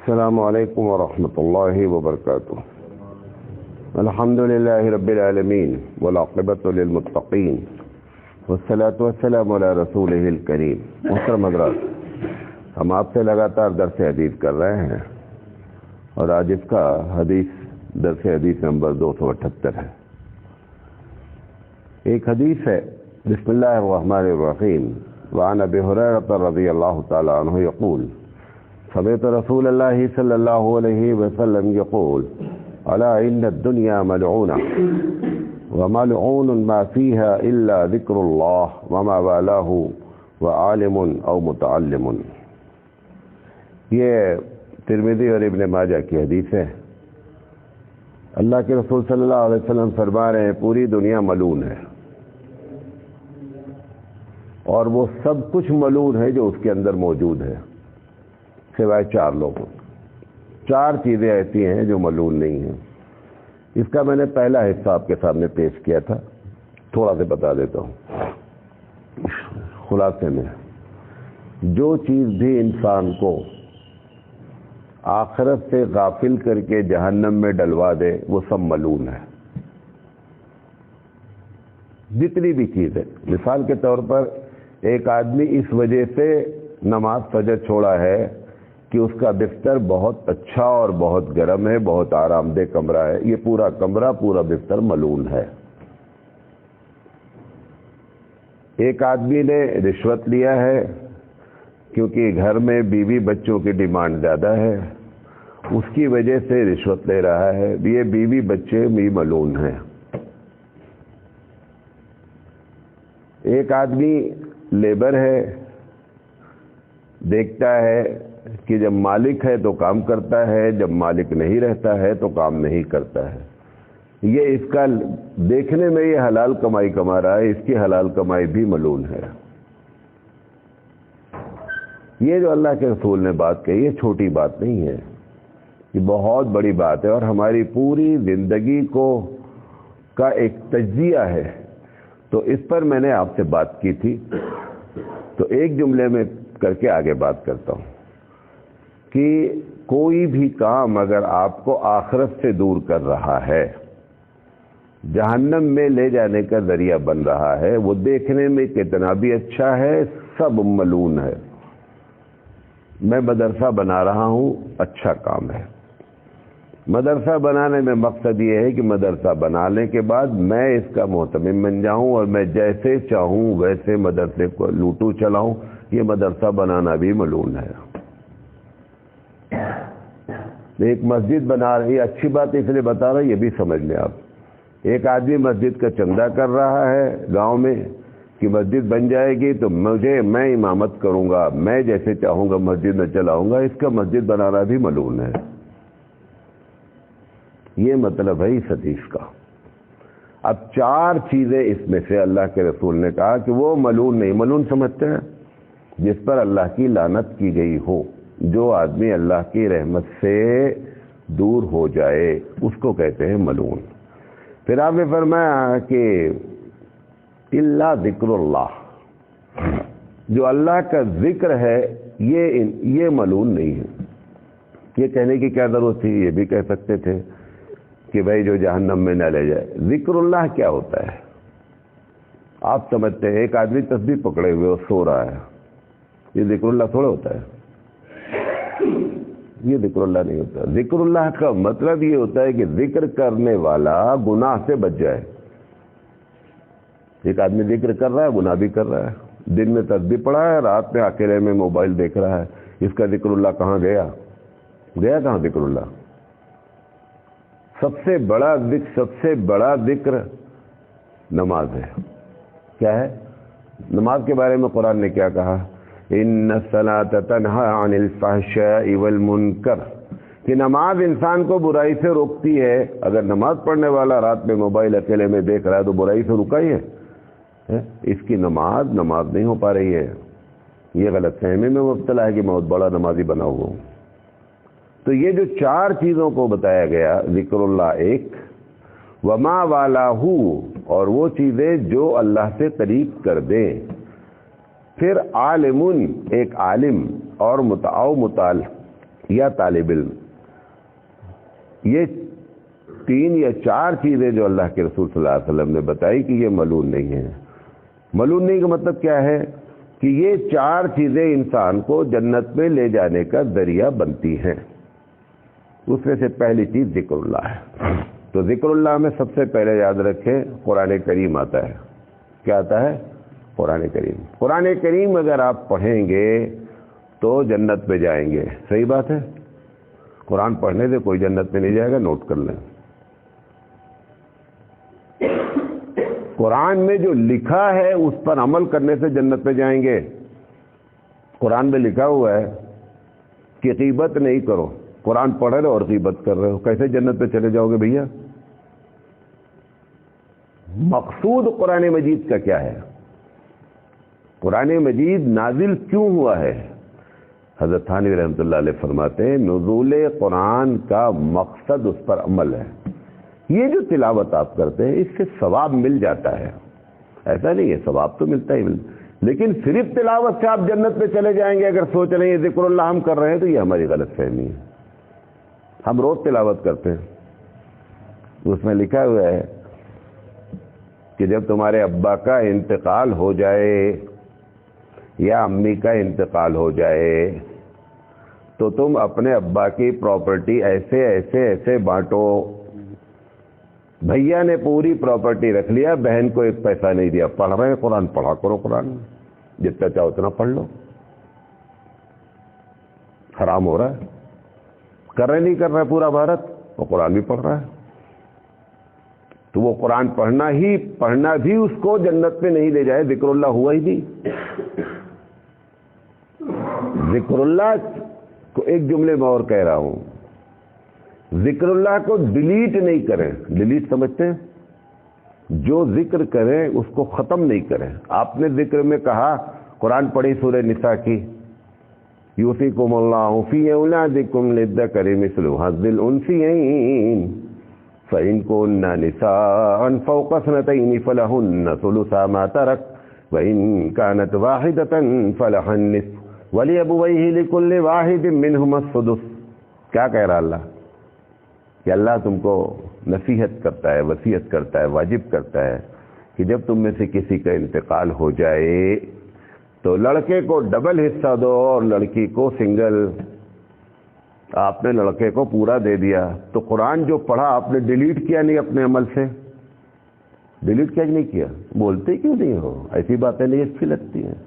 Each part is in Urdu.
السلام علیکم ورحمۃ اللہ وبرکاتہ. الحمد للہ رب العالمین والعاقبۃ للمتقین والصلاۃ والسلام علی رسولہ الکریم. محترم حضرات، ہم آپ سے لگاتار درس حدیث کر رہے ہیں اور آج اس کا درس حدیث نمبر 278 ہے. ایک حدیث ہے، بسم اللہ الرحمن الرحیم. وعن ابی ہریرہ رضی اللہ تعالی عنہ یقول سمعت رسول اللہ صلی اللہ علیہ وسلم یقول الا ان الدنیا ملعونہ وملعون ما فيها الا ذکر اللہ وما والاه وعالم او متعلم. یہ ترمذی اور ابن ماجہ کی حدیث ہے. اللہ کے رسول صلی اللہ علیہ وسلم فرما رہے ہیں پوری دنیا ملعون ہے، اور وہ سب کچھ ملعون ہے جو اس کے اندر موجود ہے، سوائے 4 لوگوں. 4 چیزیں ایسی ہیں جو ملعون نہیں ہیں. اس کا میں نے پہلا حصہ آپ کے سامنے پیش کیا تھا، تھوڑا سا بتا دیتا ہوں. خلاصے میں، جو چیز بھی انسان کو آخرت سے غافل کر کے جہنم میں ڈلوا دے وہ سب ملعون ہے. جتنی بھی چیز ہے، مثال کے طور پر ایک آدمی اس وجہ سے نماز فجر چھوڑا ہے کہ اس کا بستر بہت اچھا اور بہت گرم ہے، بہت آرام دہ کمرہ ہے. یہ پورا کمرہ، پورا بستر ملعون ہے. ایک آدمی نے رشوت لیا ہے کیونکہ گھر میں بیوی بچوں کی ڈیمانڈ زیادہ ہے، اس کی وجہ سے رشوت لے رہا ہے. یہ بیوی بچے بھی ملعون ہیں. ایک آدمی لیبر ہے، دیکھتا ہے کہ جب مالک ہے تو کام کرتا ہے، جب مالک نہیں رہتا ہے تو کام نہیں کرتا ہے. یہ اس کا دیکھنے میں یہ حلال کمائی کما رہا ہے، اس کی حلال کمائی بھی ملعون ہے. یہ جو اللہ کے رسول نے بات کہی یہ چھوٹی بات نہیں ہے، یہ بہت بڑی بات ہے اور ہماری پوری زندگی کا ایک تجزیہ ہے. تو اس پر میں نے آپ سے بات کی تھی، تو ایک جملے میں کر کے آگے بات کرتا ہوں کہ کوئی بھی کام اگر آپ کو آخرت سے دور کر رہا ہے، جہنم میں لے جانے کا ذریعہ بن رہا ہے، وہ دیکھنے میں کتنا بھی اچھا ہے، سب ملعون ہے. میں مدرسہ بنا رہا ہوں، اچھا کام ہے. مدرسہ بنانے میں مقصد یہ ہے کہ مدرسہ بنانے کے بعد میں اس کا محتمم بن جاؤں اور میں جیسے چاہوں ویسے مدرسے کو لوٹوں چلاؤں. یہ مدرسہ بنانا بھی ملعون ہے. ایک مسجد بنا رہی ہے، اچھی بات اس لیے بتا رہا یہ بھی سمجھ لیں آپ. ایک آدمی مسجد کا چندہ کر رہا ہے گاؤں میں کہ مسجد بن جائے گی تو میں امامت کروں گا، میں جیسے چاہوں گا مسجد میں چلاؤں گا. اس کا مسجد بنانا بھی ملعون ہے. یہ مطلب ہے اس حدیث کا. اب 4 چیزیں اس میں سے اللہ کے رسول نے کہا کہ وہ ملعون نہیں. ملعون سمجھتے ہیں جس پر اللہ کی لعنت کی گئی ہو، جو آدمی اللہ کی رحمت سے دور ہو جائے اس کو کہتے ہیں ملعون. پھر آپ نے فرمایا کہ الا ذکر اللہ، جو اللہ کا ذکر ہے یہ ملعون نہیں ہے. یہ کہنے کی کیا ضرورت تھی؟ یہ بھی کہہ سکتے تھے کہ بھائی جو جہنم میں نہ لے جائے. ذکر اللہ کیا ہوتا ہے آپ سمجھتے ہیں؟ ایک آدمی تسبیح پکڑے ہوئے اور سو رہا ہے، یہ ذکر اللہ تھوڑا ہوتا ہے. یہ ذکر اللہ نہیں ہوتا. ذکر اللہ کا مطلب یہ ہوتا ہے کہ ذکر کرنے والا گناہ سے بچ جائے. ایک آدمی ذکر کر رہا ہے، گناہ بھی کر رہا ہے، دن میں تسبیح پڑھا ہے، رات میں اکیلے میں موبائل دیکھ رہا ہے. اس کا ذکر اللہ کہاں گیا کہاں ذکر اللہ؟ سب سے بڑا ذکر نماز ہے. کیا ہے؟ نماز کے بارے میں قرآن نے کیا کہا؟ ان الصلاۃ تنہی عن الفحشاء والمنکر، کہ نماز انسان کو برائی سے روکتی ہے. اگر نماز پڑھنے والا رات میں موبائل اکیلے میں دیکھ رہا ہے تو برائی سے رکا ہی ہے. اس کی نماز نہیں ہو پا رہی ہے. یہ غلط فہمی میں مبتلا ہے کہ میں بہت بڑا نمازی بنا ہوا ہوں. تو یہ جو 4 چیزوں کو بتایا گیا، ذکر اللہ ایک، وما والہ، اور وہ چیزیں جو اللہ سے قریب کر دیں. پھر عالم، ایک عالم، اور یا طالب علم، یہ 3 یا 4 چیزیں جو اللہ کے رسول صلی اللہ علیہ وسلم نے بتائی کہ یہ ملعون نہیں ہے۔ ملعون نہیں کا مطلب کیا ہے کہ یہ 4 چیزیں انسان کو جنت میں لے جانے کا ذریعہ بنتی ہیں۔ اس میں سے پہلی چیز ذکر اللہ ہے۔ تو ذکر اللہ میں سب سے پہلے یاد رکھیں قرآن کریم آتا ہے۔ کیا آتا ہے؟ قرآن کریم۔ قرآن کریم اگر آپ پڑھیں گے تو جنت میں جائیں گے۔ صحیح بات ہے؟ قرآن پڑھنے سے کوئی جنت میں نہیں جائے گا، نوٹ کر لیں۔ قرآن میں جو لکھا ہے اس پر عمل کرنے سے جنت میں جائیں گے۔ قرآن میں لکھا ہوا ہے کہ غیبت نہیں کرو، قرآن پڑھ رہے ہو اور غیبت کر رہے ہو، کیسے جنت میں چلے جاؤ گے بھیا؟ مقصود قرآن مجید کا کیا ہے؟ قرآن مجید نازل کیوں ہوا ہے؟ حضرت تھانوی رحمۃ اللہ علیہ فرماتے ہیں نزول قرآن کا مقصد اس پر عمل ہے۔ یہ جو تلاوت آپ کرتے ہیں اس سے ثواب مل جاتا ہے، ایسا نہیں ہے، ثواب تو ملتا ہی ملتا، لیکن صرف تلاوت سے آپ جنت میں چلے جائیں گے اگر سوچ رہے ہیں ذکر اللہ ہم کر رہے ہیں تو یہ ہماری غلط فہمی ہے۔ ہم روز تلاوت کرتے ہیں، اس میں لکھا ہوا ہے کہ جب تمہارے ابا کا انتقال ہو جائے یا امی کا انتقال ہو جائے تو تم اپنے ابا کی پراپرٹی ایسے ایسے ایسے بانٹو۔ بھیا نے پوری پراپرٹی رکھ لیا، بہن کو 1 پیسہ نہیں دیا، پڑھ رہے ہیں قرآن، پڑھا کرو قرآن، جتنا چاہو اتنا پڑھ لو۔ حرام ہو رہا ہے؟ کر رہے نہیں کر رہا ہے پورا بھارت، وہ قرآن بھی پڑھ رہا ہے۔ تو وہ قرآن پڑھنا بھی اس کو جنت میں نہیں لے جائے، ذکر اللہ ہوا ہی نہیں۔ ذکر اللہ کو ایک جملے میں اور کہہ رہا ہوں، ذکر اللہ کو ڈیلیٹ نہیں کریں۔ ڈیلیٹ سمجھتے ہیں؟ جو ذکر کریں اس کو ختم نہیں کریں۔ آپ نے ذکر میں کہا، قرآن پڑھی سورہ نساء کی، یوصیکم اللہ فی اولادکم للذکر مثل حظ الانثیین فإن كن نساء فوق 2 فلهن ثلث ما ترك وإن كانت واحدة فلها النصف ولأبويه لكل واحد منهما السدس۔ کیا کہہ رہا اللہ؟ کہ اللہ تم کو نصیحت کرتا ہے، وصیت کرتا ہے، واجب کرتا ہے کہ جب تم میں سے کسی کا انتقال ہو جائے تو لڑکے کو ڈبل حصہ دو اور لڑکی کو سنگل۔ آپ نے لڑکے کو پورا دے دیا تو قرآن جو پڑھا آپ نے ڈیلیٹ کیا نہیں اپنے عمل سے؟ ڈیلیٹ کیا نہیں کیا؟ بولتے کیوں نہیں ہو؟ ایسی باتیں نہیں اچھی لگتی ہیں۔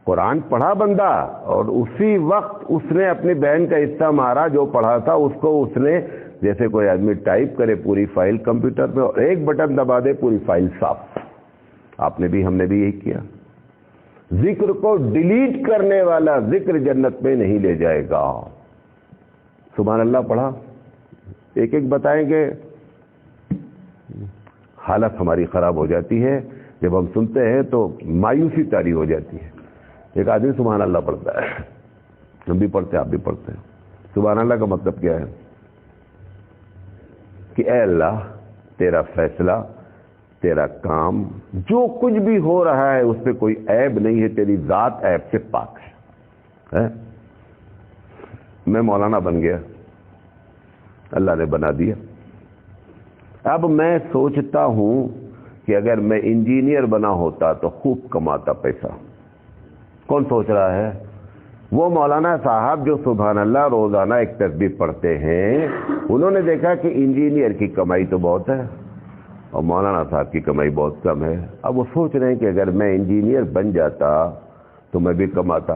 قرآن پڑھا بندہ اور اسی وقت اس نے اپنی بہن کا حصہ مارا، جو پڑھا تھا اس کو اس نے، جیسے کوئی آدمی ٹائپ کرے پوری فائل کمپیوٹر پہ اور ایک بٹن دبا دے پوری فائل صاف۔ آپ نے بھی، ہم نے بھی یہی کیا۔ ذکر کو ڈیلیٹ کرنے والا ذکر جنت میں نہیں لے جائے گا۔ سبحان اللہ پڑھا، ایک ایک بتائیں گے، حالت ہماری خراب ہو جاتی ہے جب ہم سنتے ہیں تو مایوسی طاری ہو جاتی ہے۔ ایک آدمی سبحان اللہ پڑھتا ہے، ہم بھی پڑھتے ہیں، آپ بھی پڑھتے ہیں۔ سبحان اللہ کا مطلب کیا ہے؟ کہ اے اللہ تیرا فیصلہ، تیرا کام، جو کچھ بھی ہو رہا ہے اس پہ کوئی عیب نہیں ہے، تیری ذات عیب سے پاک ہے۔ میں مولانا بن گیا، اللہ نے بنا دیا۔ اب میں سوچتا ہوں کہ اگر میں انجینئر بنا ہوتا تو خوب کماتا پیسہ۔ کون سوچ رہا ہے؟ وہ مولانا صاحب جو سبحان اللہ روزانہ ایک تسبیح پڑھتے ہیں، انہوں نے دیکھا کہ انجینئر کی کمائی تو بہت ہے اور مولانا صاحب کی کمائی بہت کم ہے۔ اب وہ سوچ رہے ہیں کہ اگر میں انجینئر بن جاتا تو میں بھی کماتا۔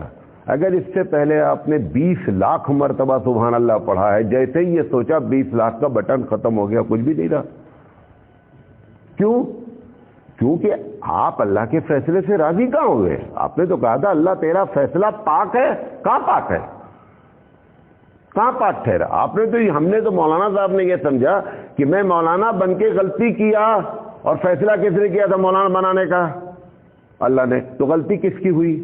اگر اس سے پہلے آپ نے 20 لاکھ مرتبہ سبحان اللہ پڑھا ہے، جیسے ہی یہ سوچا 20 لاکھ کا بٹن ختم ہو گیا، کچھ بھی نہیں رہا۔ کیوں؟ کیونکہ آپ اللہ کے فیصلے سے راضی کہاں ہوئے؟ آپ نے تو کہا تھا اللہ تیرا فیصلہ پاک ہے۔ کہاں پاک ہے؟ کہاں پاک ٹھہرا؟ آپ نے تو، ہم نے تو، مولانا صاحب نے یہ سمجھا کہ میں مولانا بن کے غلطی کیا، اور فیصلہ کس نے کیا تھا مولانا بنانے کا؟ اللہ نے۔ تو غلطی کس کی ہوئی؟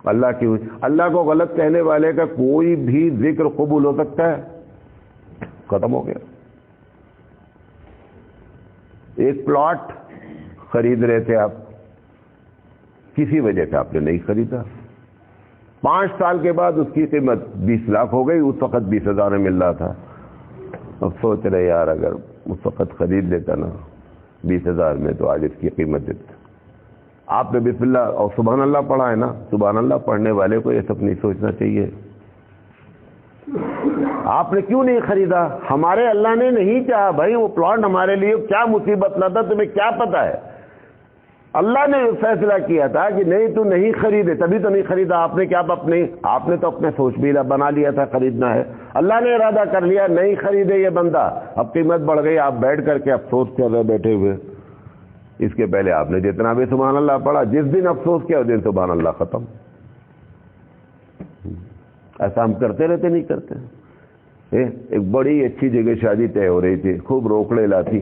اللہ کی ہوئی۔ اللہ کو غلط کہنے والے کا کوئی بھی ذکر قبول ہو سکتا ہے؟ ختم ہو گیا۔ ایک پلاٹ خرید رہے تھے آپ، کسی وجہ سے آپ نے نہیں خریدا، 5 سال کے بعد اس کی قیمت 20 لاکھ ہو گئی، اس وقت 20,000 میں مل رہا تھا. اب سوچ رہے یار اگر اس وقت خرید لیتا نا 20,000 میں تو آج اس کی قیمت دیتا. آپ نے بسم اللہ اور سبحان اللہ پڑھا ہے نا، سبحان اللہ پڑھنے والے کو یہ سب نہیں سوچنا چاہیے. آپ نے کیوں نہیں خریدا؟ ہمارے اللہ نے نہیں چاہا بھائی، وہ پلانٹ ہمارے لیے کیا مصیبت لاتا تمہیں کیا پتا ہے. اللہ نے فیصلہ کیا تھا کہ نہیں تو نہیں خریدے، تبھی تو نہیں خریدا. آپ نے کیا آپ نے تو اپنے سوچ بھی بنا لیا تھا خریدنا ہے. اللہ نے ارادہ کر لیا نہیں خریدے یہ بندہ، اب قیمت بڑھ گئی، آپ بیٹھ کر کے افسوس کر رہے بیٹھے ہوئے. اس کے پہلے آپ نے جتنا بھی سبحان اللہ پڑھا، جس دن افسوس کیا اس دن سبحان اللہ ختم. ایسا ہم کرتے رہتے نہیں کرتے. ایک بڑی اچھی جگہ شادی طے ہو رہی تھی، خوب روکڑے لاتی،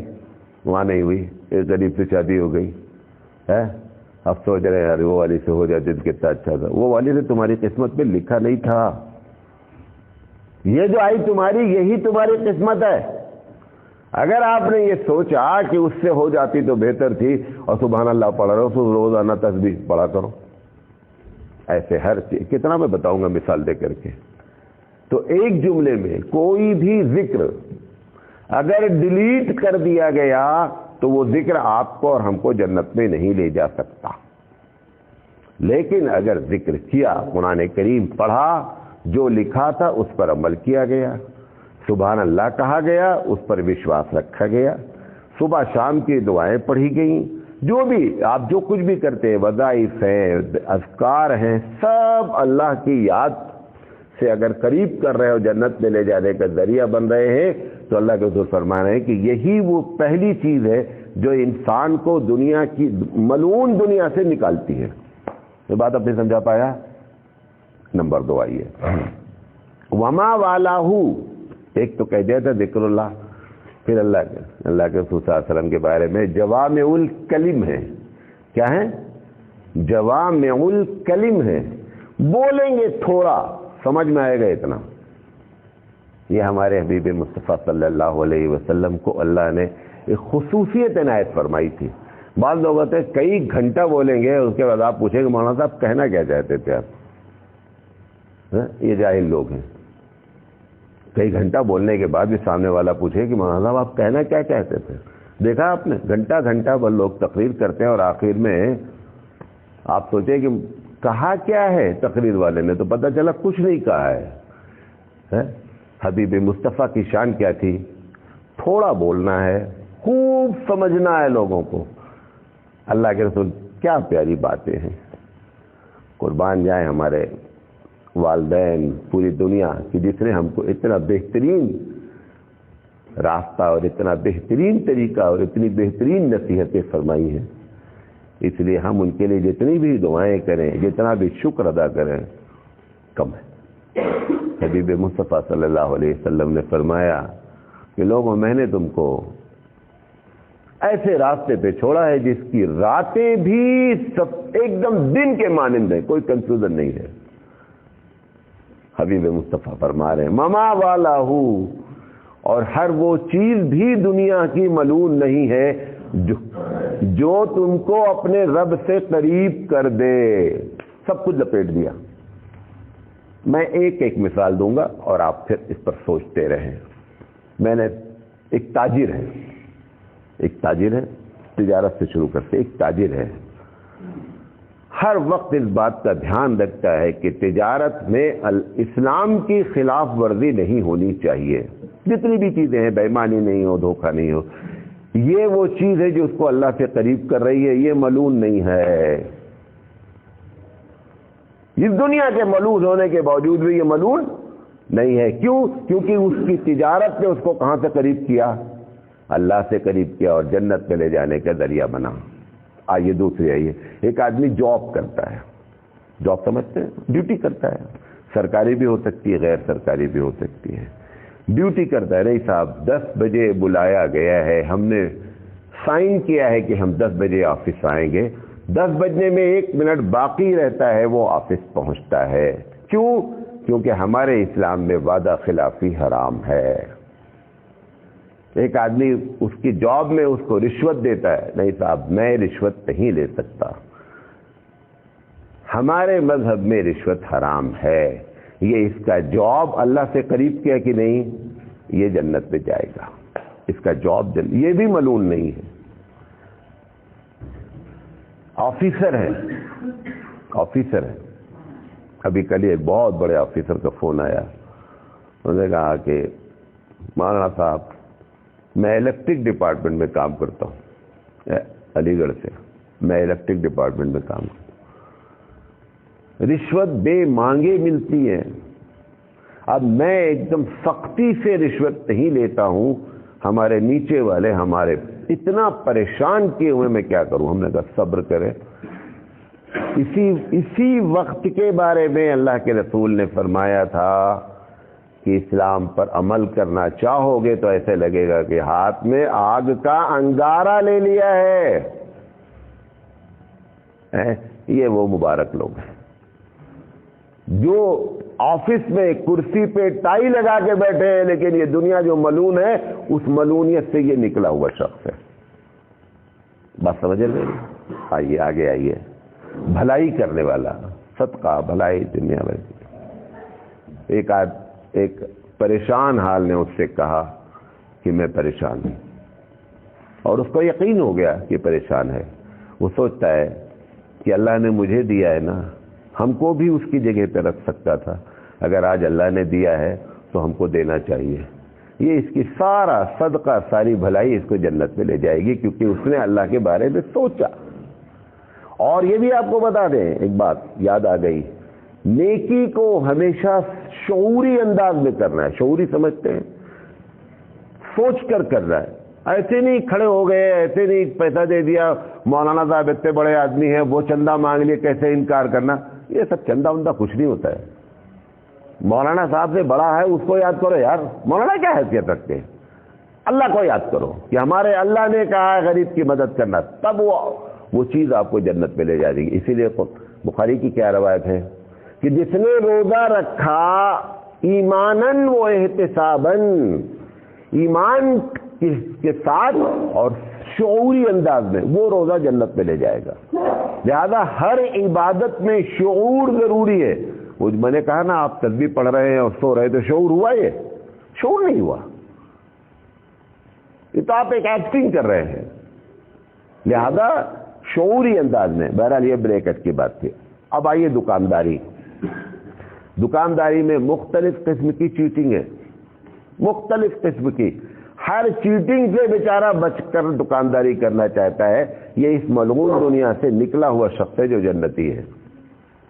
وہاں نہیں ہوئی، ایک غریب سے شادی ہو گئی ہے. اب سوچ رہے یار وہ والی سے ہو جاتی تو کتنا اچھا تھا. وہ والی نے تمہاری قسمت میں لکھا نہیں تھا. یہ جو آئی تمہاری یہی تمہاری قسمت ہے. اگر آپ نے یہ سوچا کہ اس سے ہو جاتی تو بہتر تھی اور سبحان اللہ پڑھ رہے ہو، روزانہ تسبیح پڑھا کرو. ایسے ہر چیز کتنا میں بتاؤں گا مثال دے کر کے. تو ایک جملے میں کوئی بھی ذکر اگر ڈیلیٹ کر دیا گیا تو وہ ذکر آپ کو اور ہم کو جنت میں نہیں لے جا سکتا. لیکن اگر ذکر کیا، قرآن کریم پڑھا، جو لکھا تھا اس پر عمل کیا گیا، سبحان اللہ کہا گیا، اس پر وشواس رکھا گیا، صبح شام کی دعائیں پڑھی گئیں، جو بھی آپ جو کچھ بھی کرتے ہیں، وظائف ہیں، اذکار ہیں، سب اللہ کی یاد سے اگر قریب کر رہے ہو، جنت میں لے جانے کا ذریعہ بن رہے ہیں، تو اللہ کے حضور فرما رہے ہیں کہ یہی وہ پہلی چیز ہے جو انسان کو دنیا کی ملعون دنیا سے نکالتی ہے. یہ بات آپ نے سمجھا پایا؟ نمبر 2 آئیے. وما والاہو، ایک تو کہہ دیا تھا ذکر اللہ، پھر اللہ کے رسول صلی اللہ علیہ وسلم کے بارے میں جوامع الکلم ہے. کیا ہے؟ جوامع الکلم ہے. بولیں گے تھوڑا، سمجھ میں آئے گا اتنا. یہ ہمارے حبیب مصطفیٰ صلی اللہ علیہ وسلم کو اللہ نے ایک خصوصیت عنایت فرمائی تھی. بعض لوگ ہوتے ہیں کئی گھنٹہ بولیں گے، اس کے بعد آپ پوچھیں گے مولانا صاحب کہنا کیا چاہتے تھے آپ؟ یہ جاہل لوگ ہیں. کئی گھنٹہ بولنے کے بعد بھی سامنے والا پوچھے کہ مولانا صاحب آپ کہنا کیا چاہتے تھے. دیکھا آپ نے گھنٹہ بھر لوگ تقریر کرتے ہیں اور آخر میں آپ سوچیں کہ کہا کیا ہے تقریر والے نے، تو پتہ چلا کچھ نہیں کہا ہے. حبیب مصطفیٰ کی شان کیا تھی؟ تھوڑا بولنا ہے، خوب سمجھنا ہے لوگوں کو. اللہ کے رسول کیا پیاری باتیں ہیں. قربان جائیں ہمارے والدین، پوری دنیا کہ جس نے ہم کو اتنا بہترین راستہ اور اتنا بہترین طریقہ اور اتنی بہترین نصیحتیں فرمائی ہیں. اس لیے ہم ان کے لیے جتنی بھی دعائیں کریں، جتنا بھی شکر ادا کریں کم ہے. حبیب مصطفیٰ صلی اللہ علیہ وسلم نے فرمایا کہ لوگوں میں نے تم کو ایسے راستے پہ چھوڑا ہے جس کی راتیں بھی سب ایک دم دن کے مانند ہیں، کوئی کنفیوژن نہیں ہے. حبیب مصطفیٰ فرما رہے ہیں مما والا ہوں، اور ہر وہ چیز بھی دنیا کی ملعون نہیں ہے جو تم کو اپنے رب سے قریب کر دے. سب کچھ لپیٹ دیا. میں ایک ایک مثال دوں گا اور آپ پھر اس پر سوچتے رہیں. میں نے ایک تاجر ہے، تجارت سے شروع کرتے. ایک تاجر ہے، ہر وقت اس بات کا دھیان رکھتا ہے کہ تجارت میں اسلام کی خلاف ورزی نہیں ہونی چاہیے. جتنی بھی چیزیں ہیں، بے ایمانی نہیں ہو، دھوکہ نہیں ہو. یہ وہ چیز ہے جو اس کو اللہ سے قریب کر رہی ہے، یہ ملعون نہیں ہے. اس دنیا کے ملعون ہونے کے باوجود بھی یہ ملعون نہیں ہے. کیوں؟ کیونکہ اس کی تجارت نے اس کو کہاں سے قریب کیا؟ اللہ سے قریب کیا اور جنت میں لے جانے کا ذریعہ بنا. آئیے دوسری آئیے. ایک آدمی جاب کرتا ہے، جاب سمجھتے ہیں؟ ڈیوٹی کرتا ہے. سرکاری بھی ہو سکتی ہے، غیر سرکاری بھی ہو سکتی ہے. ڈیوٹی کرتا ہے. نہیں صاحب 10 بجے بلایا گیا ہے، ہم نے سائن کیا ہے کہ ہم 10 بجے آفس آئیں گے. 10 بجنے میں 1 منٹ باقی رہتا ہے، وہ آفس پہنچتا ہے. کیوں؟ کیونکہ ہمارے اسلام میں وعدہ خلافی حرام ہے. ایک آدمی اس کی جاب میں اس کو رشوت دیتا ہے. نہیں صاحب میں رشوت نہیں لے سکتا. ہمارے مذہب میں رشوت حرام ہے. یہ اس کا جواب اللہ سے قریب کیا کہ نہیں, یہ جنت میں جائے گا. اس کا جواب یہ بھی ملعون نہیں ہے. آفیسر ہے, ابھی کل ایک بہت بڑے آفیسر کا فون آیا. انہوں نے کہا کہ مولانا صاحب میں الیکٹرک ڈپارٹمنٹ میں کام کرتا ہوں, علی گڑھ سے. میں الیکٹرک ڈپارٹمنٹ میں کام کرتا ہوں, رشوت بے مانگے ملتی ہے. اب میں ایک دم سختی سے رشوت نہیں لیتا ہوں, ہمارے نیچے والے ہمارے اتنا پریشان کیے ہوئے, میں کیا کروں. ہم نے کہا صبر کرے. اسی وقت کے بارے میں اللہ کے رسول نے فرمایا تھا کہ اسلام پر عمل کرنا چاہو گے تو ایسے لگے گا کہ ہاتھ میں آگ کا انگارہ لے لیا ہے. یہ وہ مبارک لوگ ہیں جو آفس میں کرسی پہ ٹائی لگا کے بیٹھے ہیں, لیکن یہ دنیا جو ملعون ہے اس ملعونیت سے یہ نکلا ہوا شخص ہے. بات سمجھ رہے ہیں؟ آئیے آگے آئیے. بھلائی کرنے والا, صدقہ بھلائی دنیا میں. ایک پریشان حال نے اس سے کہا کہ میں پریشان ہوں, اور اس کو یقین ہو گیا کہ پریشان ہے. وہ سوچتا ہے کہ اللہ نے مجھے دیا ہے نا, ہم کو بھی اس کی جگہ پہ رکھ سکتا تھا. اگر آج اللہ نے دیا ہے تو ہم کو دینا چاہیے. یہ اس کی سارا صدقہ, ساری بھلائی اس کو جنت میں لے جائے گی, کیونکہ اس نے اللہ کے بارے میں سوچا. اور یہ بھی آپ کو بتا دیں, ایک بات یاد آ گئی, نیکی کو ہمیشہ شعوری انداز میں کرنا ہے. شعوری سمجھتے ہیں, سوچ کر رہا ہے. ایسے نہیں کھڑے ہو گئے, ایسے نہیں پیسہ دے دیا, مولانا صاحب اتنے بڑے آدمی ہیں, وہ چندہ مانگ لیے, کیسے انکار کرنا. یہ سب چندہ وندہ کچھ نہیں ہوتا ہے. مولانا صاحب سے بڑا ہے اس کو یاد کرو یار. مولانا کیا حیثیت رکھتے ہیں, اللہ کو یاد کرو کہ ہمارے اللہ نے کہا ہے غریب کی مدد کرنا, تب وہ چیز آپ کو جنت میں لے جائے گی. اسی لیے بخاری کی کیا روایت ہے کہ جس نے روزہ رکھا ایماناً و احتساباً, ایمان کے ساتھ اور شعوری انداز میں, وہ روزہ جنت میں لے جائے گا. لہذا ہر عبادت میں شعور ضروری ہے. وہ میں نے کہا نا, آپ تسبیح پڑھ رہے ہیں اور سو رہے تو شعور ہوا, یہ شعور نہیں ہوا, یہ تو آپ ایک ایکٹنگ کر رہے ہیں. لہذا شعوری انداز میں. بہرحال یہ بریکٹ کی بات تھی. اب آئیے دکانداری. دکانداری میں مختلف قسم کی چیٹنگ ہے, مختلف قسم کی. ہر چیٹنگ سے بیچارہ بچ کر دکانداری کرنا چاہتا ہے. یہ اس ملعون دنیا سے نکلا ہوا شخص ہے جو جنتی ہے.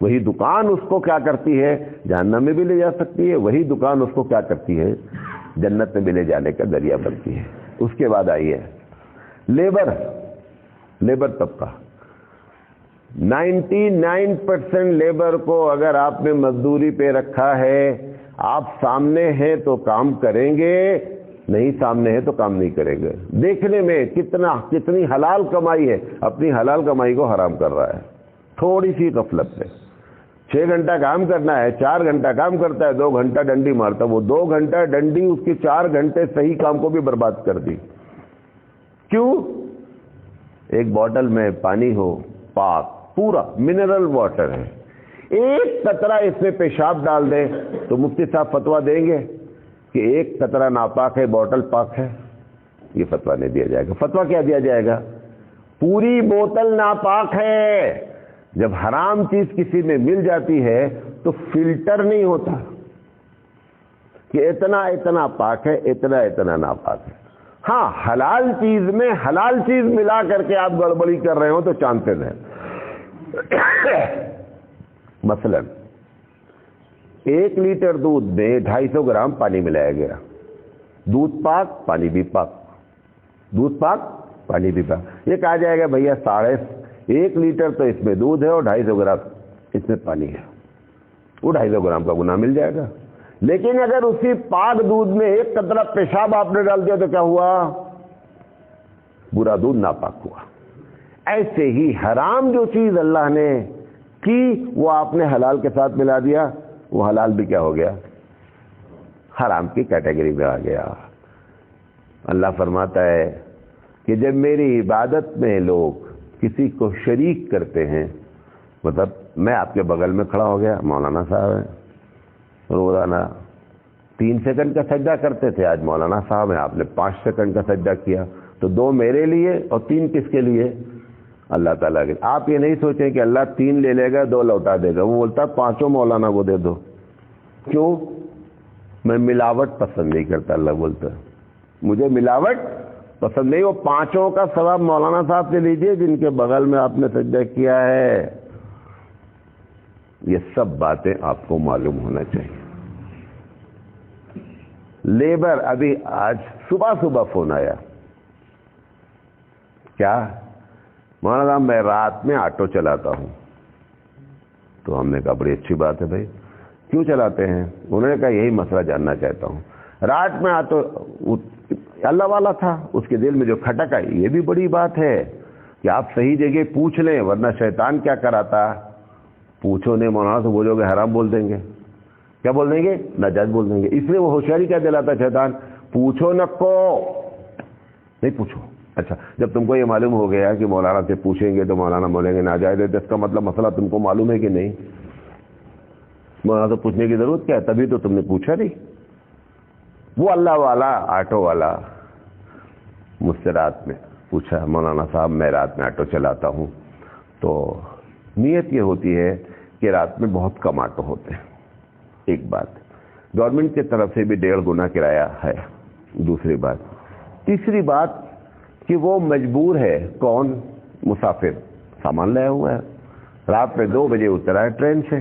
وہی دکان اس کو کیا کرتی ہے, جہنم میں بھی لے جا سکتی ہے. وہی دکان اس کو کیا کرتی ہے, جنت میں بھی لے جانے کا ذریعہ بنتی ہے. اس کے بعد آئیے لیبر طبقہ. 99% لیبر کو اگر آپ نے مزدوری پہ رکھا ہے, آپ سامنے ہیں تو کام کریں گے, نہیں سامنے ہے تو کام نہیں کریں گے. دیکھنے میں کتنی حلال کمائی ہے, اپنی حلال کمائی کو حرام کر رہا ہے تھوڑی سی غفلت میں. 6 گھنٹہ کام کرنا ہے, 4 گھنٹہ کام کرتا ہے, 2 گھنٹہ ڈنڈی مارتا. وہ 2 گھنٹہ ڈنڈی اس کی 4 گھنٹے صحیح کام کو بھی برباد کر دی. کیوں؟ ایک بوٹل میں پانی ہو پاک, پورا منرل واٹر ہے, ایک قطرہ اس میں پیشاب ڈال دیں تو مفتی صاحب فتویٰ دیں گے کہ ایک قطرہ ناپاک ہے, بوٹل پاک ہے. یہ فتویٰ نہیں دیا جائے گا. فتویٰ کیا دیا جائے گا, پوری بوتل ناپاک ہے. جب حرام چیز کسی میں مل جاتی ہے تو فلٹر نہیں ہوتا کہ اتنا پاک ہے, اتنا ناپاک ہے. ہاں, حلال چیز میں حلال چیز ملا کر کے آپ گڑبڑی کر رہے ہو تو چانسز ہیں. مثلا 1 لیٹر دودھ میں 250 گرام پانی ملایا گیا. دودھ پاک, پانی بھی پاک, دودھ پاک, پانی بھی پاک. یہ کہا جائے گا بھیا 1 لیٹر تو اس میں دودھ ہے اور 250 گرام اس میں پانی ہے, وہ 250 گرام کا گناہ مل جائے گا. لیکن اگر اسی پاک دودھ میں 1 قطرہ پیشاب آپ نے ڈال دیا تو کیا ہوا, برا دودھ ناپاک ہوا. ایسے ہی حرام جو چیز اللہ نے کی وہ آپ نے حلال کے ساتھ ملا دیا, وہ حلال بھی کیا ہو گیا, حرام کی کیٹیگری میں آ گیا. اللہ فرماتا ہے کہ جب میری عبادت میں لوگ کسی کو شریک کرتے ہیں, مطلب میں آپ کے بغل میں کھڑا ہو گیا، مولانا صاحب ہیں، روزانہ 3 سیکنڈ کا سجدہ کرتے تھے، آج مولانا صاحب ہیں، آپ نے 5 سیکنڈ کا سجدہ کیا، تو 2 میرے لیے اور 3 کس کے لیے؟ اللہ تعالیٰ کے۔ آپ یہ نہیں سوچیں کہ اللہ 3 لے لے گا 2 لوٹا دے گا، وہ بولتا ہے 5 مولانا کو دے دو۔ کیوں؟ میں ملاوٹ پسند نہیں کرتا، اللہ بولتا ہے مجھے ملاوٹ پسند نہیں، وہ 5 کا ثواب مولانا صاحب سے لیجئے جن کے بغل میں آپ نے سجدہ کیا ہے۔ یہ سب باتیں آپ کو معلوم ہونا چاہیے۔ لیبر، ابھی آج صبح فون آیا، کیا مولانا صاحب میں رات میں آٹو چلاتا ہوں، تو ہم نے کہا بڑی اچھی بات ہے بھائی، کیوں چلاتے ہیں؟ انہوں نے کہا یہی مسئلہ جاننا چاہتا ہوں۔ رات میں آٹو، اللہ والا تھا، اس کے دل میں جو کھٹک آئی، یہ بھی بڑی بات ہے کہ آپ صحیح جگہ پوچھ لیں، ورنہ شیطان کیا کراتا، پوچھو نہیں مولانا تو بولو گے حرام بول دیں گے، کیا بول دیں گے؟ ناجائز بول دیں گے۔ اس لیے وہ ہوشیاری کیا دلاتا شیطان، پوچھو نہ کو، نہیں پوچھو۔ اچھا، جب تم کو یہ معلوم ہو گیا کہ مولانا سے پوچھیں گے تو مولانا بولیں گے ناجائز ہے، تو اس کا مطلب مسئلہ تم کو معلوم ہے کہ نہیں؟ مولانا سے پوچھنے کی ضرورت کیا ہے؟ تبھی تو تم نے پوچھا نہیں۔ وہ اللہ والا آٹو والا مجھ سے رات میں پوچھا، مولانا صاحب میں رات میں آٹو چلاتا ہوں، تو نیت یہ ہوتی ہے کہ رات میں بہت کم آٹو ہوتے ہیں، ایک بات، گورنمنٹ کی طرف سے بھی 1.5 گنا کرایہ ہے، دوسری بات، تیسری بات کہ وہ مجبور ہے، کون؟ مسافر، سامان لیا ہوا ہے، رات میں 2 بجے اترا ہے ٹرین سے،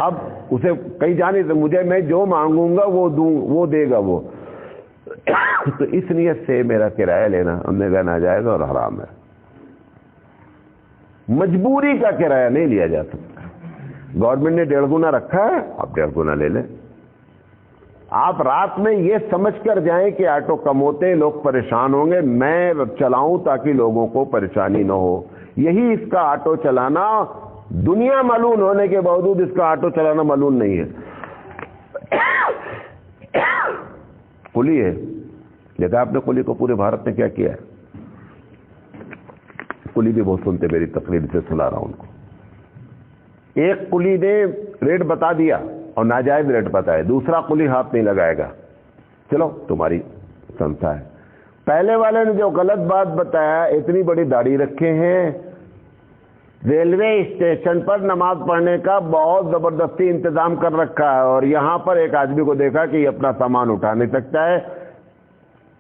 اب اسے کہیں جانے سے مجھے میں جو مانگوں گا وہ دوں، وہ دے گا وہ، تو اس نیت سے میرا کرایہ لینا ہم نے کہا ناجائز اور حرام ہے۔ مجبوری کا کرایہ نہیں لیا جا سکتا، گورنمنٹ نے 1.5 گنا رکھا ہے، آپ 1.5 گنا لے لیں۔ آپ رات میں یہ سمجھ کر جائیں کہ آٹو کم ہوتے ہیں، لوگ پریشان ہوں گے، میں چلاؤں تاکہ لوگوں کو پریشانی نہ ہو، یہی اس کا آٹو چلانا، دنیا ملعون ہونے کے باوجود اس کا آٹو چلانا ملعون نہیں ہے۔ کلی ہے، دیکھا آپ نے کلی کو پورے بھارت میں کیا کیا ہے؟ کلی بھی بہت سنتے، میری تقریر سے سنا رہا ہوں ان کو۔ ایک کلی نے ریٹ بتا دیا اور ناجائز ریٹ بتائے، دوسرا کلی ہاتھ نہیں لگائے گا، چلو تمہاری سنسا ہے۔ پہلے والے نے جو غلط بات بتایا، اتنی بڑی داڑھی رکھے ہیں، ریلوے اسٹیشن پر نماز پڑھنے کا بہت زبردستی انتظام کر رکھا ہے، اور یہاں پر ایک آدمی کو دیکھا کہ یہ اپنا سامان اٹھا نہیں سکتا ہے،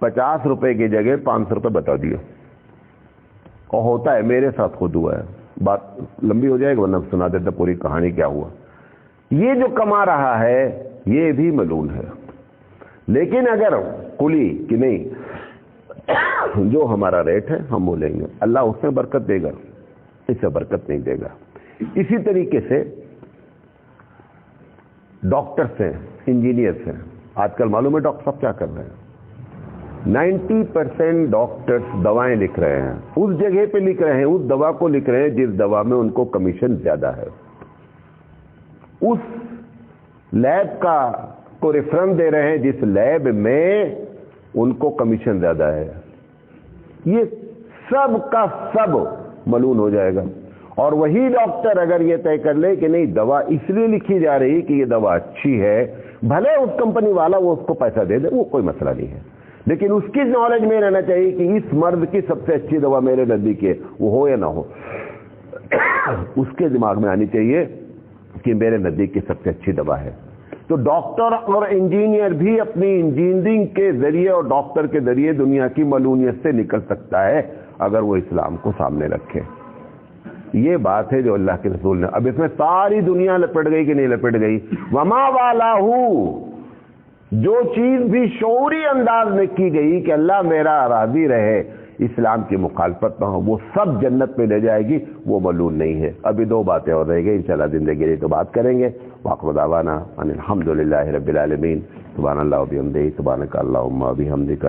50 روپے کی جگہ 500 روپے بتا دیا، اور ہوتا ہے، میرے ساتھ خود ہوا ہے، بات لمبی ہو جائے گا ورنہ سنا دیتا پوری کہانی کیا ہوا۔ یہ جو کما رہا ہے یہ بھی ملعون ہے، لیکن اگر کلی کہ نہیں جو ہمارا ریٹ ہے ہم وہ لیں گے، اللہ اس میں برکت دے گا، اس سے برکت نہیں دے گا۔ اسی طریقے سے ڈاکٹرس ہیں، انجینئرس ہیں، آج کل معلوم ہے ڈاکٹر صاحب کیا کر رہے ہیں؟ 90% ڈاکٹرز دوائیں لکھ رہے ہیں، اس جگہ پہ لکھ رہے ہیں، اس دوا کو لکھ رہے ہیں جس دوا میں ان کو کمیشن زیادہ ہے، اس لیب کا کو ریفرنس دے رہے ہیں جس لیب میں ان کو کمیشن زیادہ ہے۔ یہ سب کا سب ملعون ہو جائے گا، اور وہی ڈاکٹر اگر یہ طے کر لے کہ نہیں دوا اس لیے لکھی جا رہی کہ یہ دوا اچھی ہے، بھلے اس کمپنی والا وہ اس کو پیسہ دے دے، وہ کوئی مسئلہ نہیں ہے، لیکن اس کی نالج میں رہنا چاہیے کہ اس مرض کی سب سے اچھی دوا میرے نزدیک ہے، وہ ہو یا نہ ہو، اس کے دماغ میں آنی چاہیے کہ میرے نزدیک کی سب سے اچھی دوا ہے۔ تو ڈاکٹر اور انجینئر بھی اپنی انجینئرنگ کے ذریعے اور ڈاکٹر کے ذریعے دنیا کی ملعونیت سے نکل سکتا ہے اگر وہ اسلام کو سامنے رکھے۔ یہ بات ہے جو اللہ کے رسول نے، اب اس میں ساری دنیا لپٹ گئی کہ نہیں لپٹ گئی؟ وما والہ، جو چیز بھی شعوری انداز میں کی گئی کہ اللہ میرا راضی رہے، اسلام کی مخالفت نہ ہو، وہ سب جنت میں لے جائے گی، وہ ملعون نہیں ہے۔ ابھی 2 باتیں اور رہ گئی، انشاءاللہ زندگی رہی تو بات کریں گے۔ وآخر دعوانا ان الحمدللہ رب العالمین، سبحان اللہ و بحمدہ، سبحانک اللہم و بحمدک۔